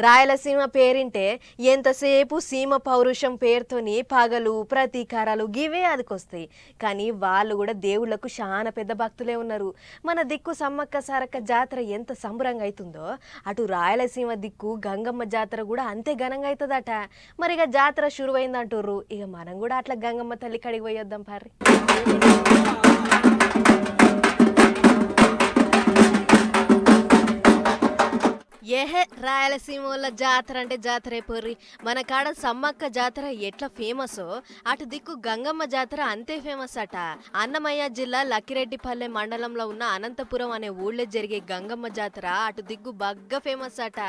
రాయలసీమ పేరింటే ఎంతసేపు సీమ పౌరుషం పేరుతోని పగలు ప్రతీకారాలు గివే అదికొస్తాయి. కానీ వాళ్ళు కూడా దేవుళ్లకు చాలా పెద్ద భక్తులే ఉన్నారు. మన దిక్కు సమ్మక్క సారక్క జాతర ఎంత సంబరంగా అవుతుందో అటు రాయలసీమ దిక్కు గంగమ్మ జాతర కూడా అంతే ఘనంగా అవుతుందట. మరి ఇక జాతర షురువైందంటుర్రు. ఇక మనం కూడా అట్లా గంగమ్మ తల్లి కడిగి పోయొద్దాం పారి. ఏహే రాయలసీమ వల్ల జాతర అంటే జాతరే పోర్రి. మన కాడ సమ్మక్క జాతర ఎట్లా ఫేమసో అటు దిక్కు గంగమ్మ జాతర అంతే ఫేమస్ అట. అన్నమయ్య జిల్లా లక్కిరెడ్డిపల్లె మండలంలో ఉన్న అనంతపురం అనే ఊళ్ళో జరిగే గంగమ్మ జాతర అటు దిక్కు బగ్గా ఫేమస్ అట.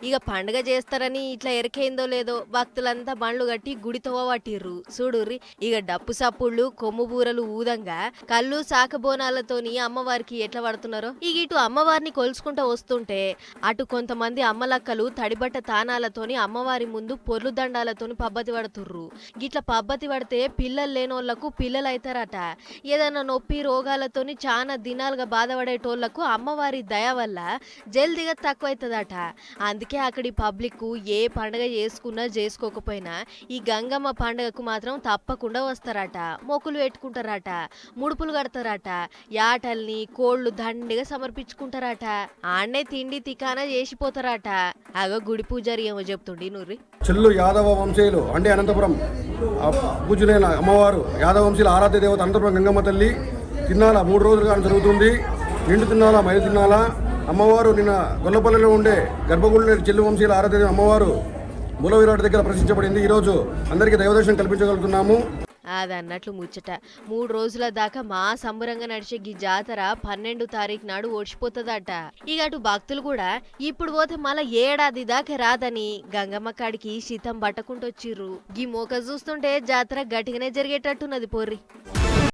ఇక పండుగ చేస్తారని ఇట్లా ఎరకైందో లేదో భక్తులంతా బండ్లు కట్టి గుడితో పట్టిర్రు చూడుర్రి. ఇక డప్పు సప్పుళ్ళు కొమ్ము బూరలు ఊదంగా కళ్ళు సాకబోనాలతోని అమ్మవారికి ఎట్లా పడుతున్నారో ఇక ఇటు అమ్మవారిని కొలుసుకుంటూ వస్తుంటే అటు కొంతమంది అమ్మలక్కలు తడిబట్ట తానాలతోని అమ్మవారి ముందు పొర్లు దండాలతోని పబ్బతి పడుతుర్రు. గిట్ల పబ్బతి పడితే పిల్లలు లేనోళ్లకు పిల్లలు అవుతారట. ఏదైనా నొప్పి రోగాలతోని చాలా దినాలుగా బాధపడేటోళ్లకు అమ్మవారి దయ వల్ల జల్దిగా తక్కువైతుందట. అందుకే అక్కడి పబ్లిక్ ఏ పండుగ చేసుకున్నా చేసుకోకపోయినా ఈ గంగమ్మ పండుగకు మాత్రం తప్పకుండా వస్తారట. మొక్కులు పెట్టుకుంటారట, ముడుపులు కడతారట, యాటల్ని కోళ్లు దండిగా సమర్పించుకుంటారట. ఆడనే తిండి తికానా చేసిపోతారట. అగో గుడి పూజారి ఏమో చెప్తుండి నూరి. చెల్లు యాదవ వంశీయులు అంటే అనంతపురం పూజలైన అమ్మవారు యాదవ వంశీయుల ఆరాధ్య దేవత అనంతపురం గంగమ్మ తల్లి తిన్నాల 3 రోజులుగా జరుగుతుంది. నిండు తిన్నాల మైలు తిన్నాల అమ్మవారు నిన్న గొల్లపల్లిలో ఉండే గర్భగుడి చెల్లు వంశీయుల ఆరాధ్య అమ్మవారు మూల విరాట్ దగ్గర ప్రశ్నించబడింది. ఈరోజు అందరికీ దైవదర్శనం కల్పించగలుగుతున్నాము. అదన్నట్లు ముచ్చట. 3 రోజుల దాకా మా సంబరంగా నడిచే ఈ జాతర 12వ తారీఖు నాడు ఓడిచిపోతుందట. ఇక అటు భక్తులు కూడా ఇప్పుడు పోతే మళ్ళా ఏడాది దాకా రాదని గంగమ్మ కాడికి శీతం పట్టకుంటొచ్చిర్రు. ఈ మోక చూస్తుంటే జాతర గట్టిగానే జరిగేటట్టున్నది పోర్రి.